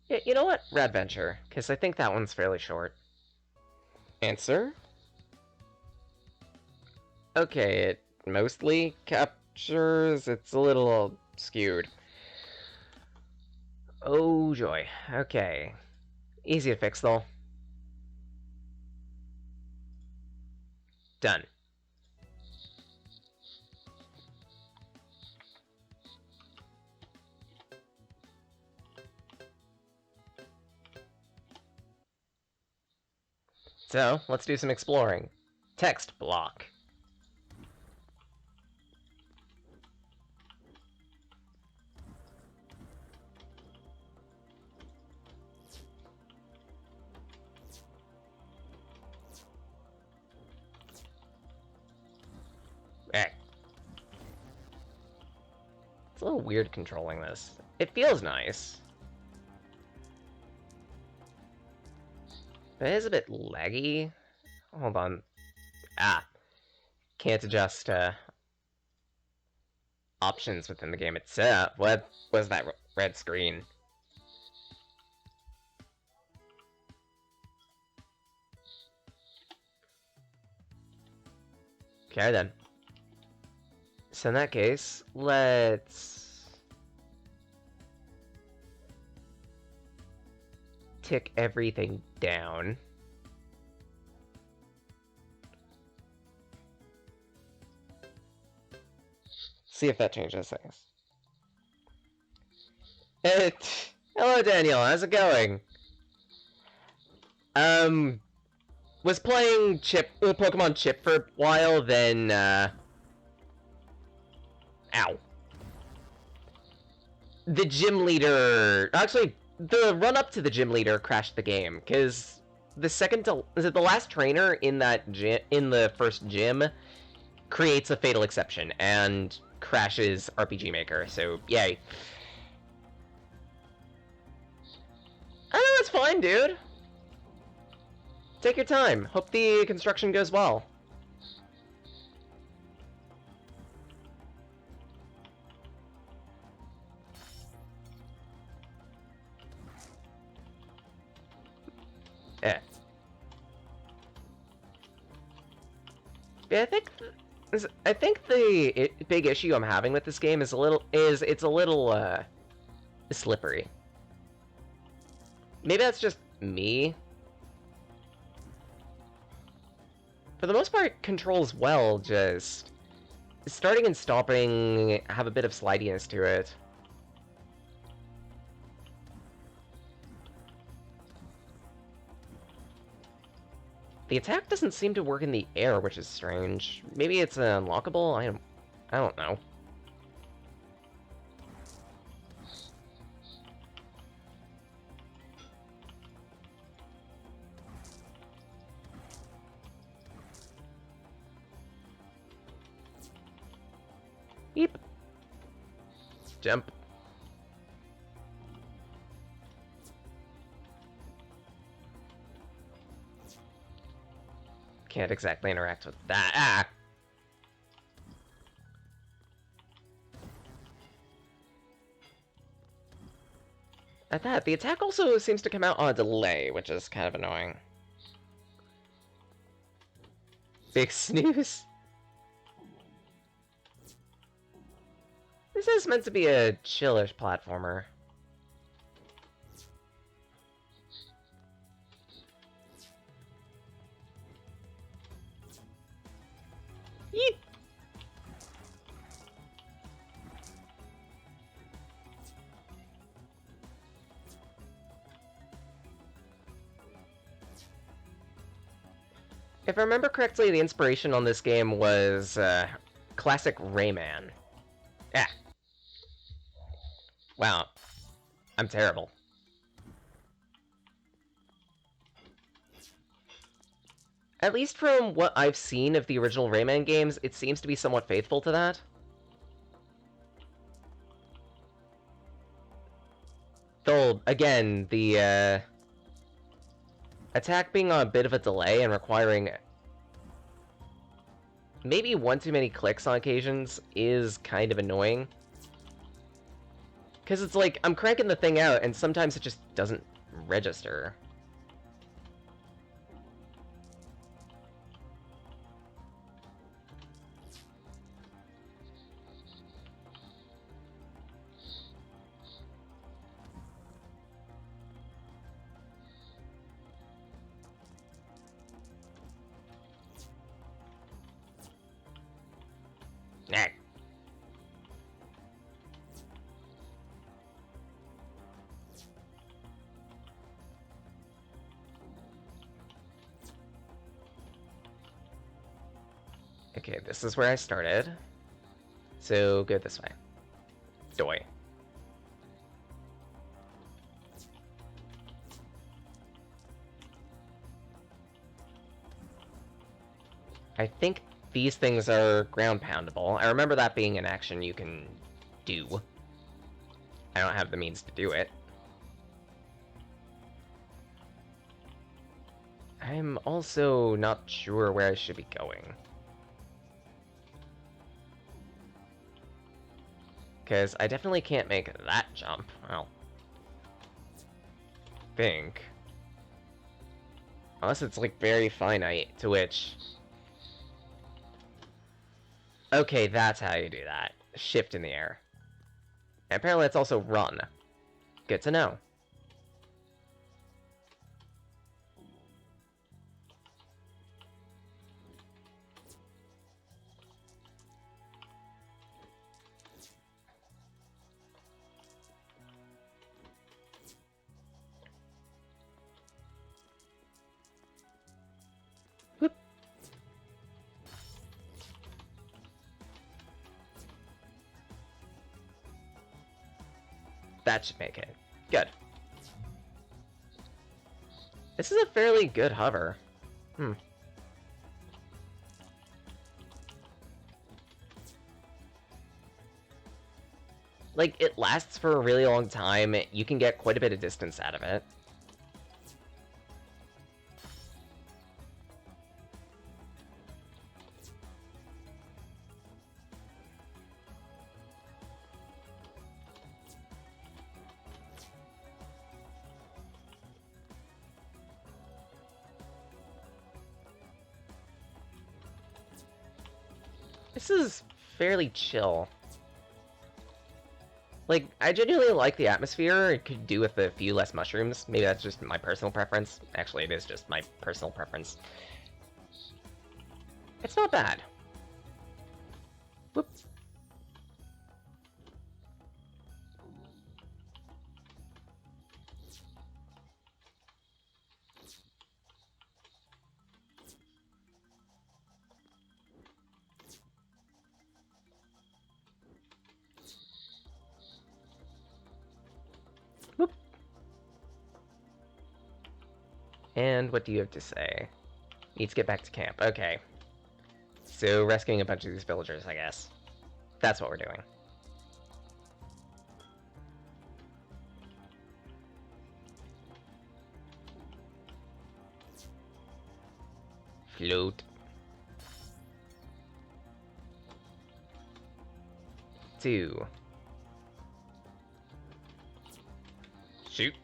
You know what? Rad Venture, because I think that one's fairly short. Answer? Okay, it mostly captures. It's a little skewed. Oh joy. Okay. Easy to fix, though. Done. So, let's do some exploring. Text block. Eh. It's a little weird controlling this. It feels nice. But it is a bit laggy. Hold on. Ah. Can't adjust options within the game itself. What was that red screen? Okay, then. So in that case, let's tick everything down. See if that changes things. Hello Daniel, how's it going? Was playing Pokemon Chip for a while, then ow. The gym leader, actually, the run up to the gym leader crashed the game, because the last trainer in that gym, in the first gym, creates a fatal exception and crashes RPG Maker. So yay. I know, it's fine, dude. Take your time. Hope the construction goes well. Eh. Yeah, I think the big issue I'm having with this game is it's a little slippery. Maybe that's just me. For the most part, controls well, just starting and stopping have a bit of slidiness to it. The attack doesn't seem to work in the air, which is strange. Maybe it's unlockable? I don't know. Beep. Jump. Can't exactly interact with that. Ah! At that, the attack also seems to come out on a delay, which is kind of annoying. Big snooze. This is meant to be a chillish platformer. Yeet! If I remember correctly, the inspiration on this game was classic Rayman. Ah. Wow. I'm terrible. At least from what I've seen of the original Rayman games, it seems to be somewhat faithful to that. Though, again, the attack being on a bit of a delay and requiring maybe one too many clicks on occasions is kind of annoying. Because it's like, I'm cranking the thing out, and sometimes it just doesn't register. Nah. Okay, this is where I started. So, go this way. Doi. I think these things are ground poundable. I remember that being an action you can do. I don't have the means to do it. I'm also not sure where I should be going. Because I definitely can't make that jump. Well, think. Unless it's, like, very finite, to which... Okay, that's how you do that. Shift in the air. And apparently it's also run. Good to know. Whoop. That should make it. Good. This is a fairly good hover. Like, it lasts for a really long time. You can get quite a bit of distance out of it. This is fairly chill. Like, I genuinely like the atmosphere. It could do with a few less mushrooms. Maybe that's just my personal preference. Actually, it is just my personal preference. It's not bad. Whoop. Whoop. And what do you have to say? Need to get back to camp. Okay. So, rescuing a bunch of these villagers, I guess. That's what we're doing. Float. 2. Shoot.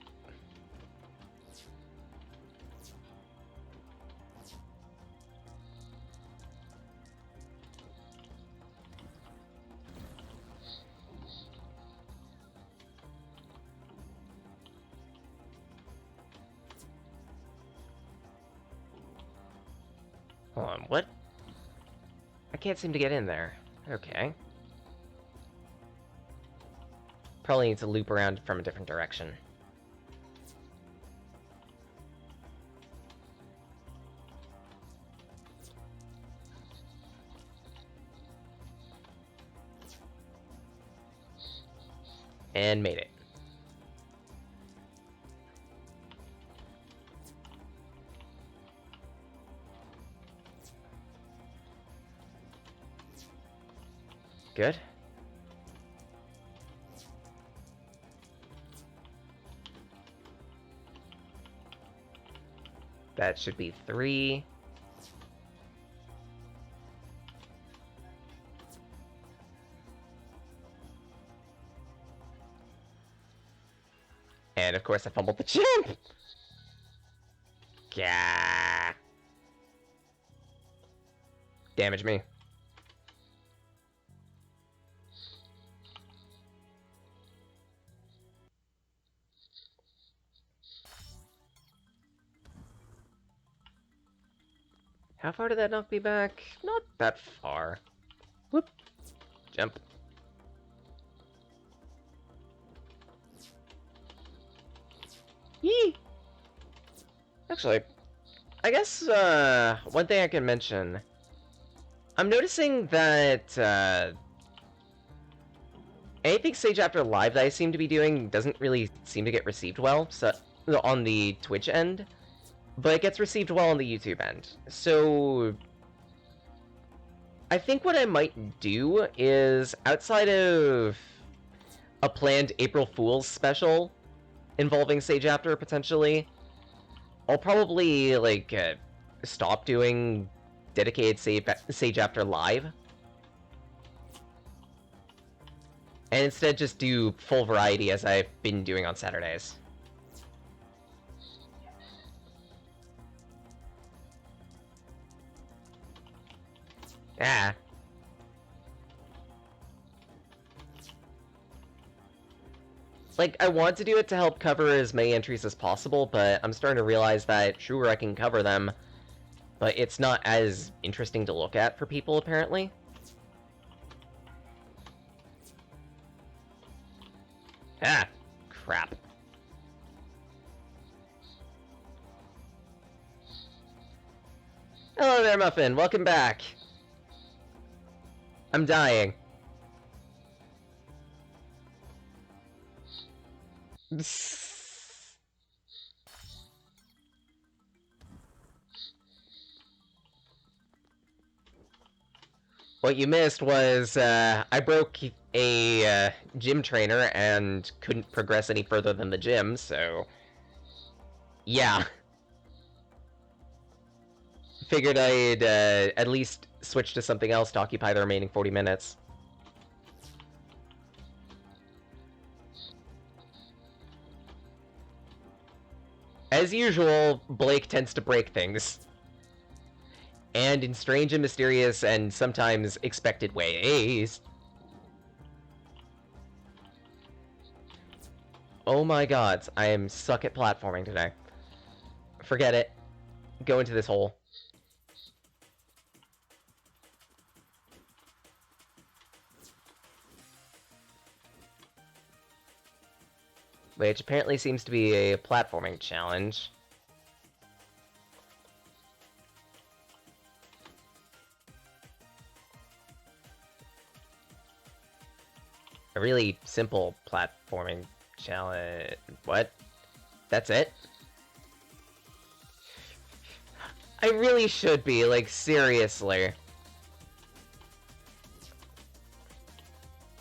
Hold on, what? I can't seem to get in there. Okay. Probably need to loop around from a different direction. And made it. Good. That should be 3. And of course I fumbled the jump! Gah! Damage me. How far did that knock me back? Not that far. Whoop. Jump. Yee! Actually, I guess, one thing I can mention. I'm noticing that, anything Sage After Live that I seem to be doing doesn't really seem to get received well, so, on the Twitch end, but it gets received well on the YouTube end. So, I think what I might do is, outside of a planned April Fool's special involving Sage After, potentially, I'll probably, like, stop doing dedicated Sage After Live. And instead just do full variety as I've been doing on Saturdays. Ah. Like, I want to do it to help cover as many entries as possible, but I'm starting to realize that, sure, I can cover them, but it's not as interesting to look at for people, apparently. Ah, crap. Hello there, Muffin. Welcome back. I'm dying. What you missed was, I broke a gym trainer and couldn't progress any further than the gym, so... Yeah. Figured I'd, at least switch to something else to occupy the remaining 40 minutes. As usual, Blake tends to break things. And in strange and mysterious and sometimes expected ways. Oh my god, I am suck at platforming today. Forget it. Go into this hole. Which apparently seems to be a platforming challenge. A really simple platforming challenge. What? That's it? I really should be, like, seriously.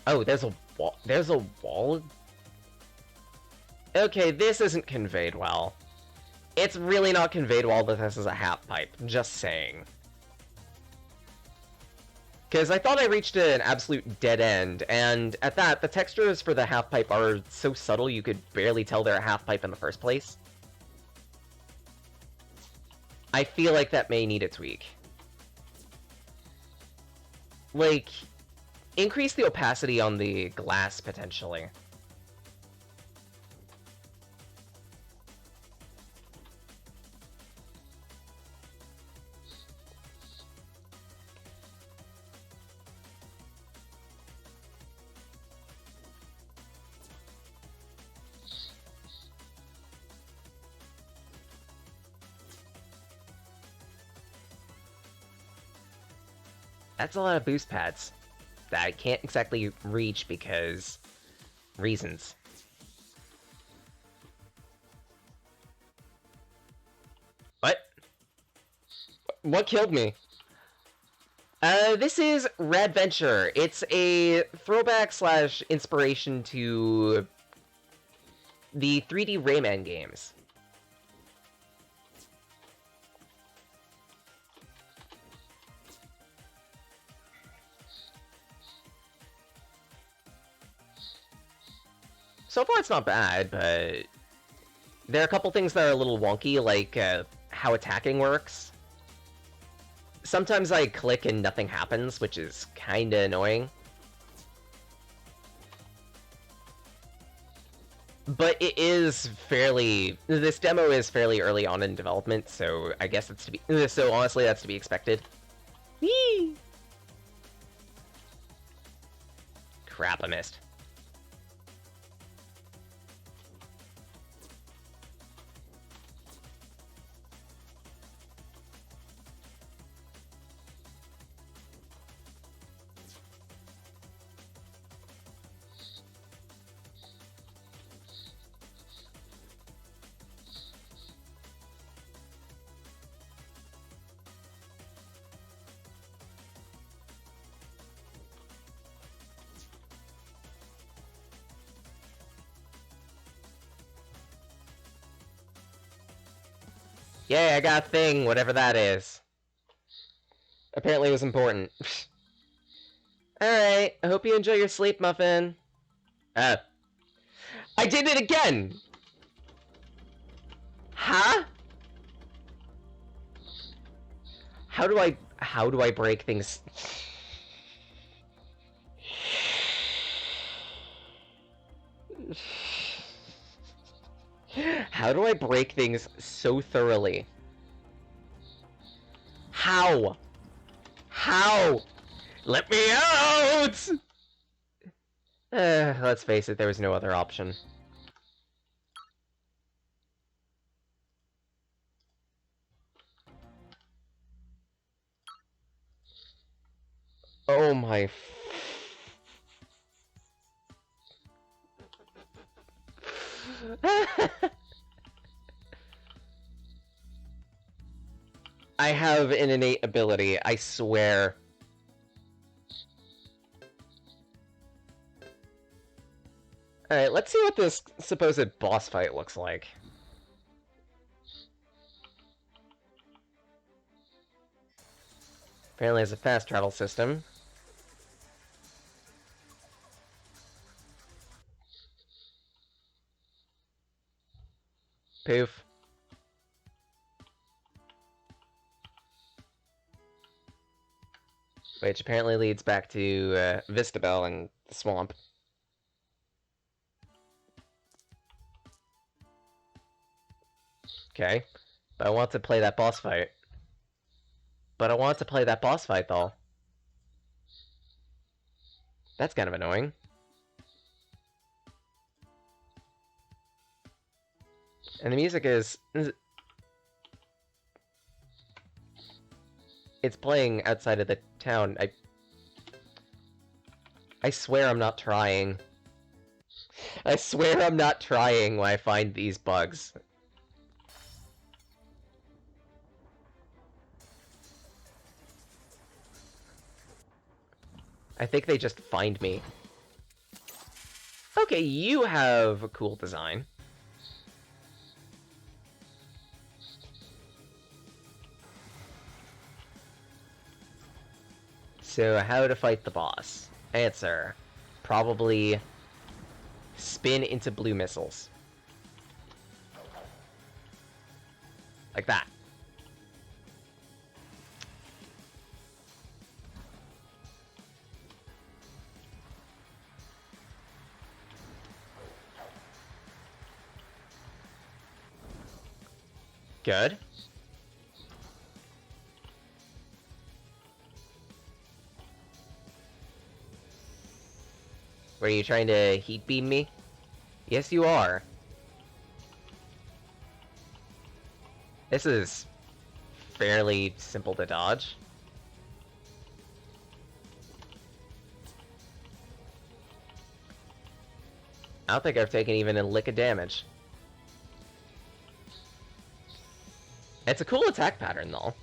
Oh, there's a wall. There's a wall? Okay, this isn't conveyed well. It's really not conveyed well that this is a half pipe. Just saying. Because I thought I reached an absolute dead end, and at that, the textures for the half-pipe are so subtle you could barely tell they're a half-pipe in the first place. I feel like that may need a tweak. Like, increase the opacity on the glass, potentially. That's a lot of boost pads that I can't exactly reach because... reasons. What? What killed me? This is Rad Venture. It's a throwback slash inspiration to the 3D Rayman games. So far it's not bad, but There are a couple things that are a little wonky, like how attacking works. Sometimes I click and nothing happens, which is kinda annoying. But it is fairly... This demo is fairly early on in development, so I guess it's to be... So honestly, that's to be expected. Whee! Crap, I missed. Yay, I got a thing, whatever that is. Apparently it was important. Alright, I hope you enjoy your sleep, Muffin. I did it again! Huh? How do I break things? How do I break things so thoroughly? How? How? Let me out! Let's face it, there was no other option. Oh my... I have an innate ability, I swear. Alright, let's see what this supposed boss fight looks like. Apparently it's a fast travel system. Poof. Which apparently leads back to Vistabel and the swamp. Okay. But I want to play that boss fight. Though. That's kind of annoying. And the music is... It's playing outside of the town. I swear I'm not trying. I swear I'm not trying when I find these bugs. I think they just find me. Okay, you have a cool design. So, how to fight the boss? Answer. Probably spin into blue missiles. Like that. Good. Were you trying to heat beam me? Yes, you are. This is fairly simple to dodge. I don't think I've taken even a lick of damage. It's a cool attack pattern, though.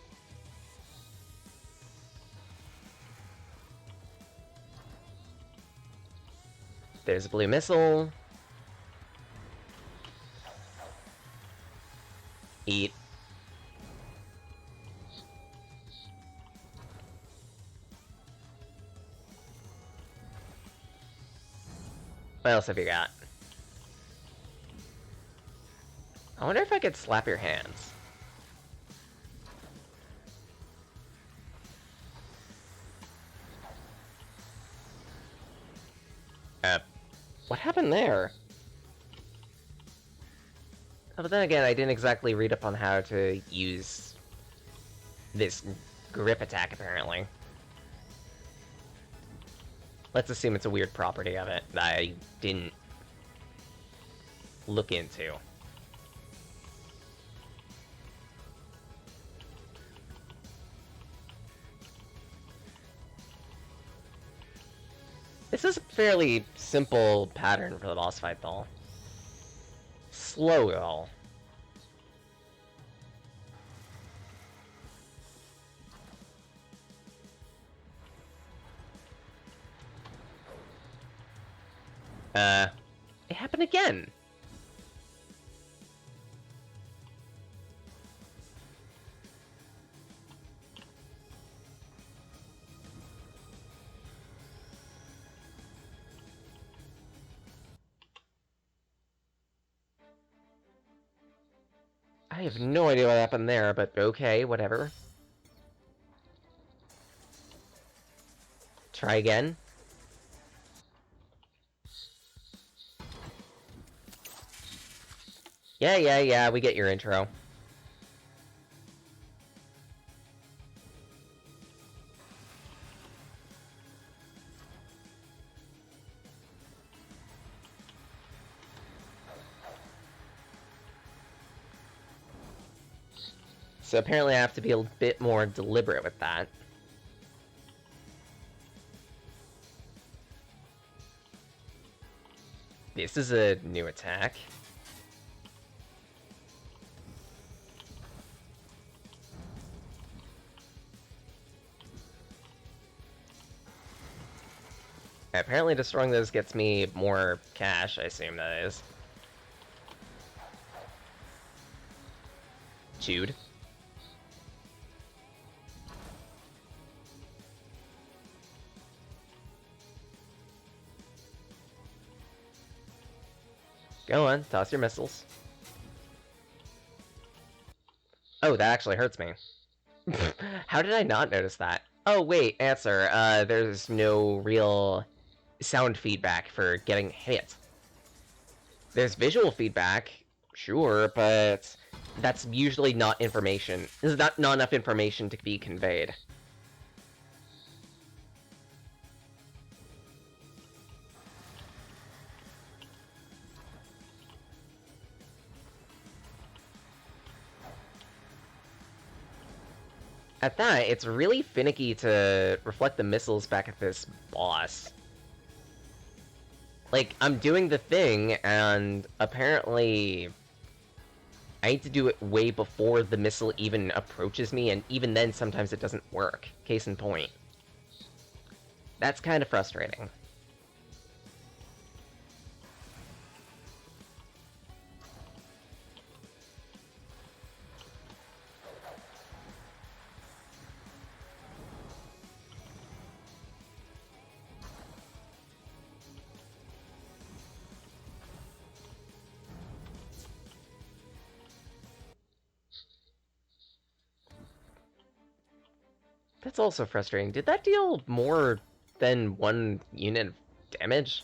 There's a blue missile. Eat. What else have you got? I wonder if I could slap your hands. What happened there? Oh, but then again, I didn't exactly read up on how to use this grip attack, apparently. Let's assume it's a weird property of it that I didn't look into. This is a fairly simple pattern for the boss fight, though. Slow, though. It happened again! I have no idea what happened there, but okay, whatever. Try again. Yeah, we get your intro. So apparently I have to be a bit more deliberate with that. This is a new attack. Apparently destroying those gets me more cash, I assume that is. Chewed. Go on, toss your missiles. Oh, that actually hurts me. How did I not notice that? Oh, wait, answer. There's no real sound feedback for getting hit. There's visual feedback, sure, but that's usually not information. This is not enough information to be conveyed. At that, it's really finicky to reflect the missiles back at this boss. Like, I'm doing the thing, and apparently I need to do it way before the missile even approaches me, and even then sometimes it doesn't work. Case in point. That's kind of frustrating. That's also frustrating. Did that deal more than one unit of damage?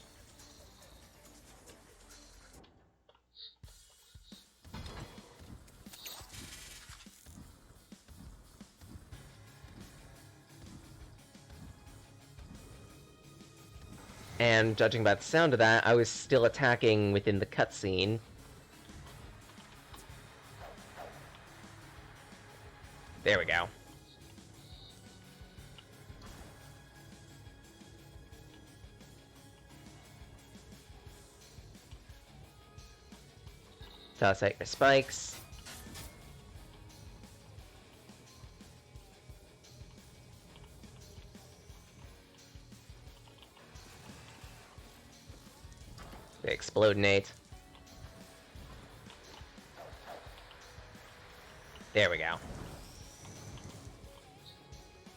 And judging by the sound of that, I was still attacking within the cutscene. There we go. Toss out your spikes. Explodinate. There we go.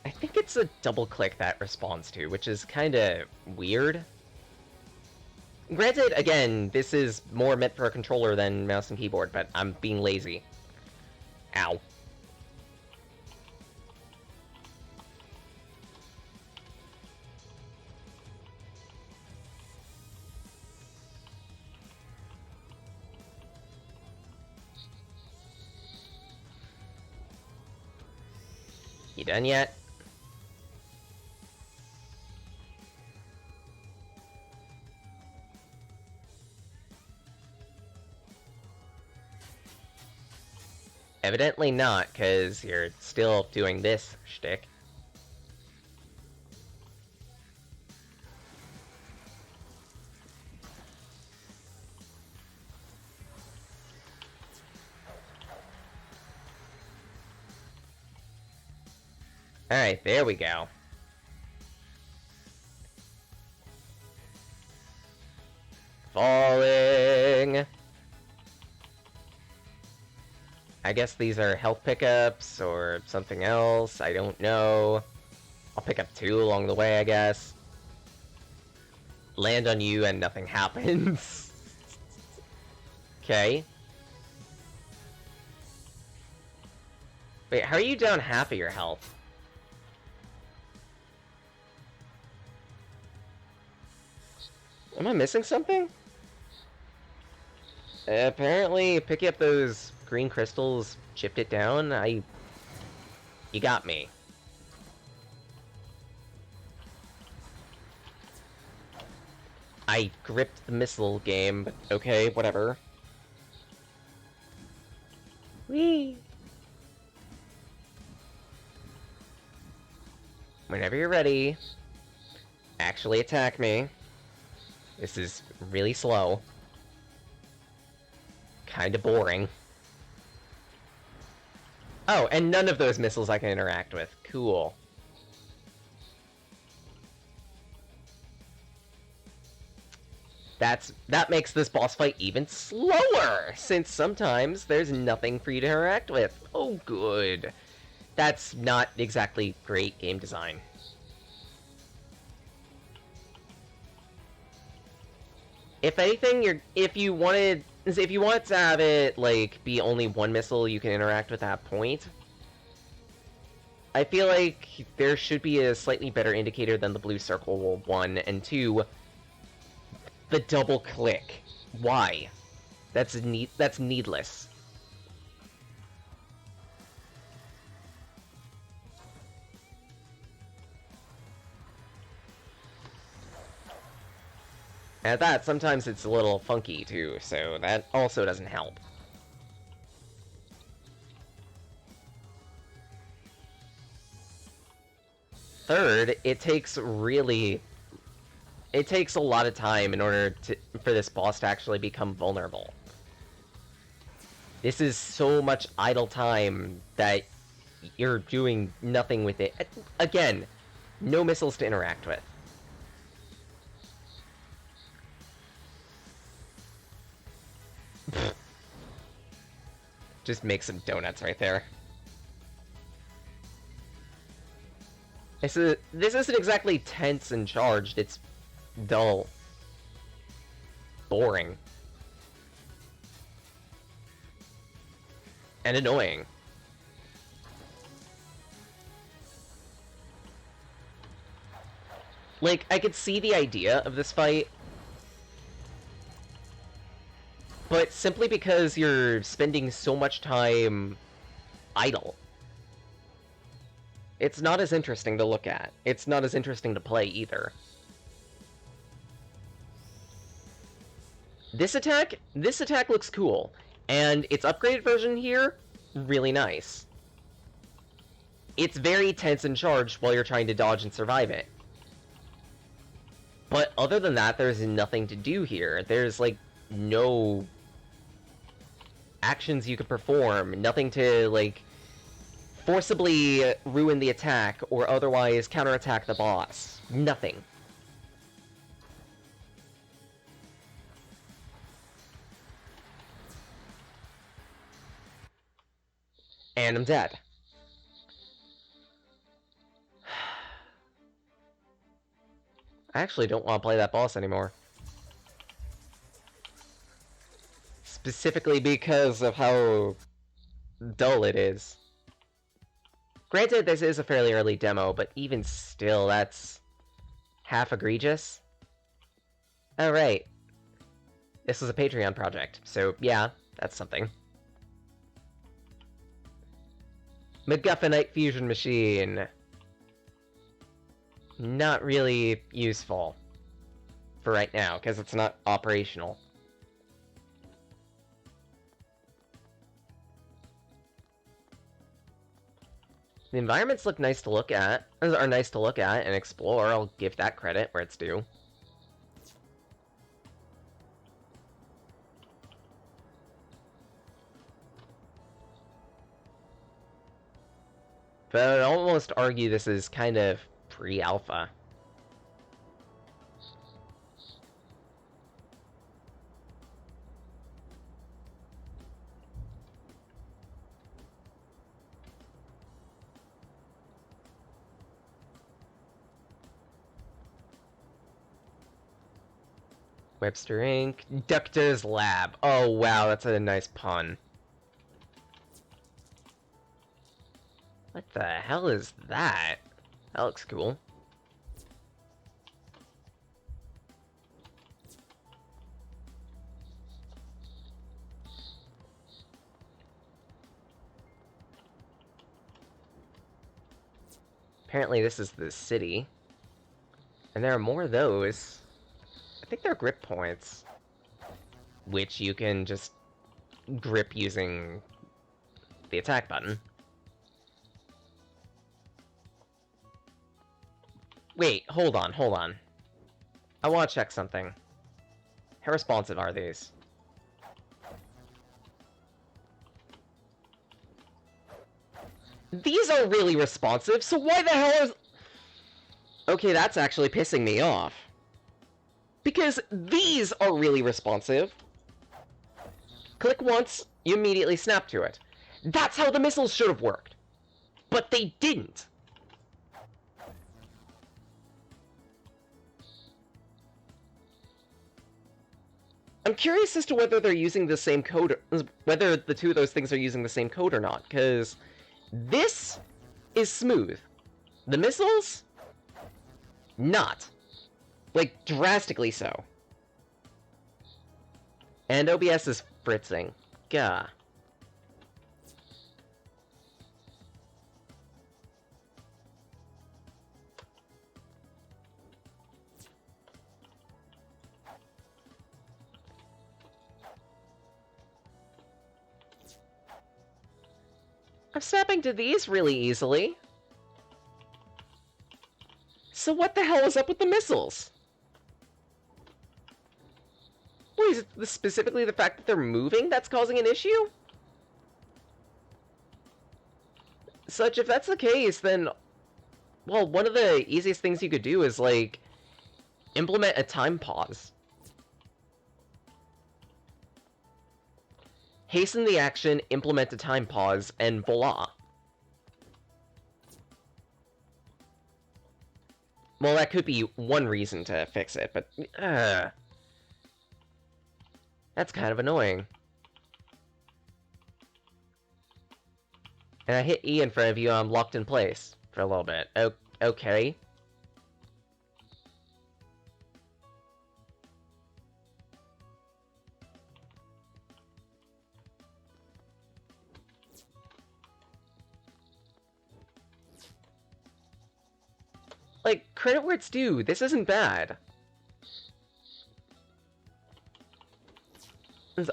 I think it's a double click that responds to, which is kinda weird. Granted, again, this is more meant for a controller than mouse and keyboard, but I'm being lazy. Ow. You done yet? Evidently not, because you're still doing this shtick. Alright, there we go. Falling! I guess these are health pickups, or something else, I don't know. I'll pick up 2 along the way, I guess. Land on you and nothing happens. Okay. Wait, how are you down half of your health? Am I missing something? Apparently, picking up those green crystals chipped it down. You got me. I gripped the missile game, but okay, whatever. Whee! Whenever you're ready, actually attack me. This is really slow. Kinda boring. Oh, and none of those missiles I can interact with. Cool. That makes this boss fight even slower, since sometimes there's nothing for you to interact with. Oh, good. That's not exactly great game design. If anything, if you wanted to have it like be only one missile you can interact with at point, I feel like there should be a slightly better indicator than the blue circle 1 and 2. The double click. Why? That's needless. At that, sometimes it's a little funky too, so that also doesn't help. Third, it takes a lot of time in order for this boss to actually become vulnerable. This is so much idle time that you're doing nothing with it. Again, no missiles to interact with. Just make some donuts right there. This isn't exactly tense and charged, it's dull. Boring. And annoying. Like, I could see the idea of this fight, but simply because you're spending so much time idle, it's not as interesting to look at. It's not as interesting to play either. This attack looks cool, and its upgraded version here, really nice. It's very tense and charged while you're trying to dodge and survive it. But other than that, there's nothing to do here. There's, like, no actions you could perform, nothing to, like, forcibly ruin the attack or otherwise counterattack the boss. Nothing. And I'm dead. I actually don't want to play that boss anymore. specifically because of how dull it is. Granted, this is a fairly early demo, but even still, that's half egregious. Oh, right. This was a Patreon project, so yeah, that's something. McGuffinite fusion machine. Not really useful for right now, because it's not operational. The environments look nice to look at, are nice to look at and explore. I'll give that credit where it's due. But I'd almost argue this is kind of pre-alpha. Webster Inc. Ductor's Lab. Oh, wow, that's a nice pun. What the hell is that? That looks cool. Apparently this is the city. And there are more of those. I think they're grip points. Which you can just grip using the attack button. Wait, hold on. I want to check something. How responsive are these? These are really responsive, so why the hell is... Okay, that's actually pissing me off. Because these are really responsive. Click once, you immediately snap to it. That's how the missiles should have worked. But they didn't. I'm curious as to whether they're using the same code, whether the two of those things are using the same code or not, because this is smooth. The missiles? Not. Like, drastically so. And OBS is fritzing. Gah. I'm snapping to these really easily. So what the hell is up with the missiles? Wait, is it specifically the fact that they're moving that's causing an issue? Such, if that's the case, then... Well, one of the easiest things you could do is, like, implement a time pause. Hasten the action, implement a time pause, and voila. Well, that could be one reason to fix it, but... That's kind of annoying. And I hit E in front of you, I'm locked in place for a little bit. Okay. Like, credit where it's due, this isn't bad.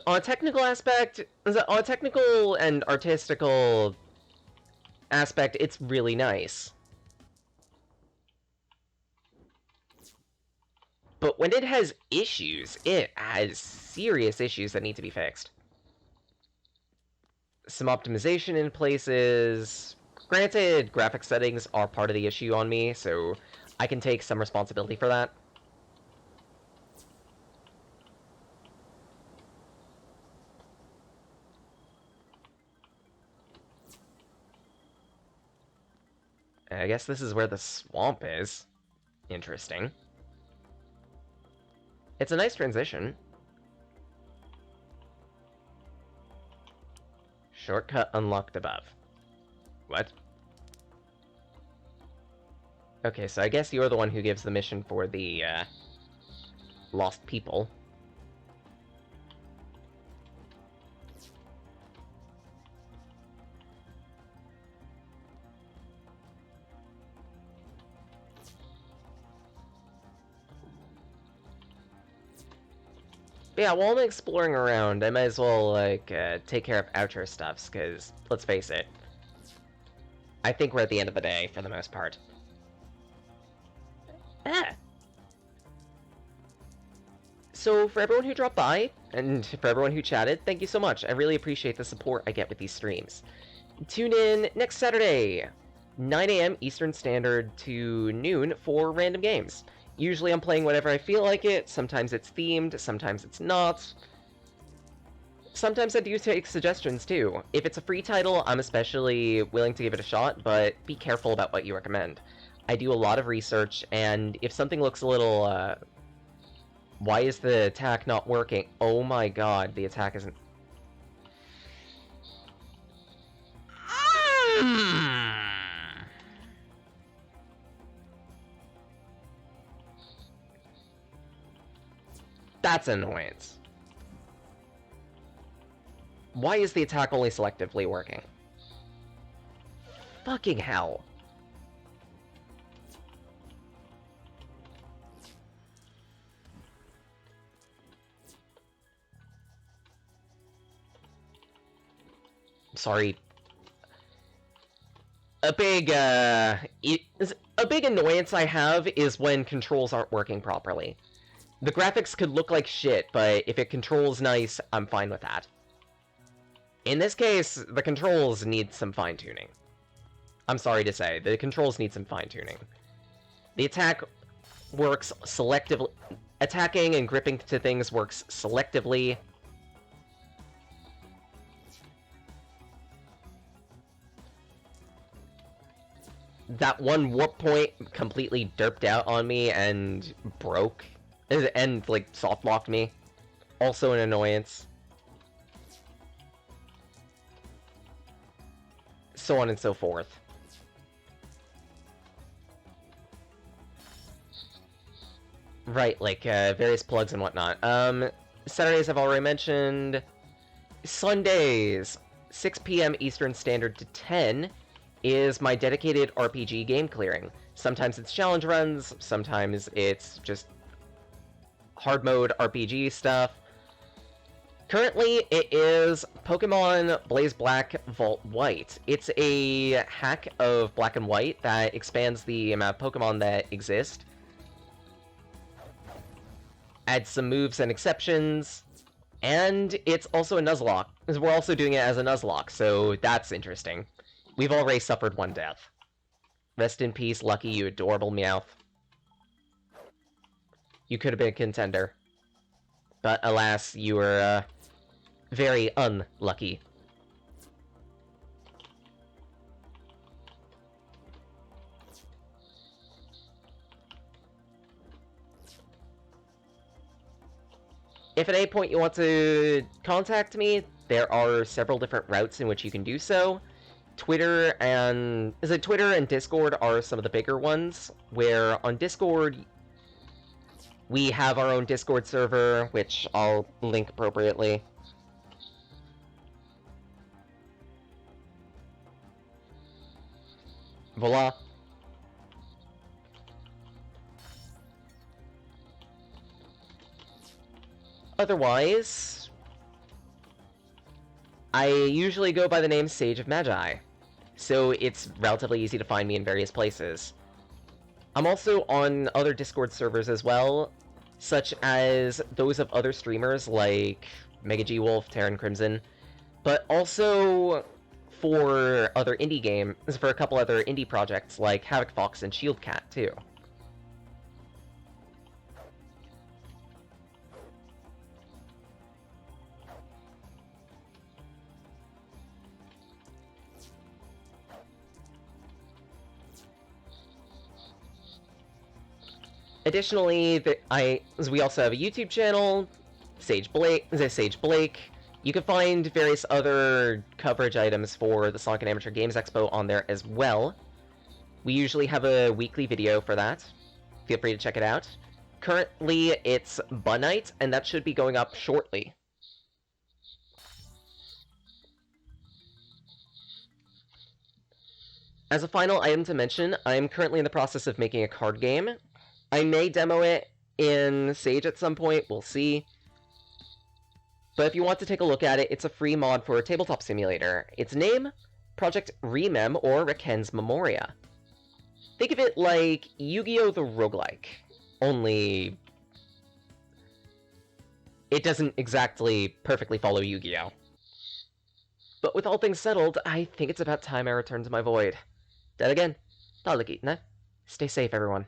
On a technical aspect, on a technical and artistical aspect, it's really nice. But when it has issues, it has serious issues that need to be fixed. Some optimization in places. Granted, graphic settings are part of the issue on me, so I can take some responsibility for that. I guess this is where the swamp is. Interesting. It's a nice transition. Shortcut unlocked above. What? Okay, so I guess you're the one who gives the mission for the, lost people. But yeah, while I'm exploring around, I might as well, like, take care of outro stuffs, because, let's face it, I think we're at the end of the day, for the most part. Ah! So, for everyone who dropped by, and for everyone who chatted, thank you so much. I really appreciate the support I get with these streams. Tune in next Saturday, 9 a.m. Eastern Standard to noon for random games. Usually I'm playing whatever I feel like it, sometimes it's themed, sometimes it's not. Sometimes I do take suggestions too. If it's a free title, I'm especially willing to give it a shot, but be careful about what you recommend. I do a lot of research, and if something looks a little, why is the attack not working? Oh my god, the attack isn't... That's an annoyance. Why is the attack only selectively working? Fucking hell. Sorry. A big annoyance I have is when controls aren't working properly. The graphics could look like shit, but if it controls nice, I'm fine with that. In this case, the controls need some fine-tuning. I'm sorry to say, the controls need some fine-tuning. The attack works selectively. Attacking and gripping to things works selectively. That one warp point completely derped out on me and broke. And, like, soft-locked me. Also an annoyance. So on and so forth. Right, like, various plugs and whatnot. Saturdays I've already mentioned. Sundays, 6 p.m. Eastern Standard to 10, is my dedicated RPG game clearing. Sometimes it's challenge runs, sometimes it's just hard mode RPG stuff. Currently, it is Pokemon Blaze Black Vault White. It's a hack of Black and White that expands the amount of Pokemon that exist. Adds some moves and exceptions. And it's also a Nuzlocke. We're also doing it as a Nuzlocke, so that's interesting. We've already suffered one death. Rest in peace, Lucky, you adorable Meowth. You could have been a contender. But alas, you were, very unlucky. If at any point you want to contact me, there are several different routes in which you can do so. Twitter and Discord are some of the bigger ones, where on Discord we have our own Discord server, which I'll link appropriately. Voila. Otherwise, I usually go by the name Sage of Magi, so it's relatively easy to find me in various places. I'm also on other Discord servers as well, such as those of other streamers like Mega G Wolf, Terran Crimson, but also for other indie games, for a couple other indie projects like Havoc Fox and Shield Cat too. Additionally, we also have a YouTube channel, Sage Blake. You can find various other coverage items for the Sonic and Amateur Games Expo on there as well. We usually have a weekly video for that. Feel free to check it out. Currently, it's Bunite, and that should be going up shortly. As a final item to mention, I'm currently in the process of making a card game. I may demo it in Sage at some point, we'll see. But if you want to take a look at it, it's a free mod for a tabletop simulator. Its name? Project Remem or Reken's Memoria. Think of it like Yu-Gi-Oh! The roguelike, only it doesn't exactly perfectly follow Yu-Gi-Oh! But with all things settled, I think it's about time I return to my void. Then again, talikit na. Stay safe, everyone.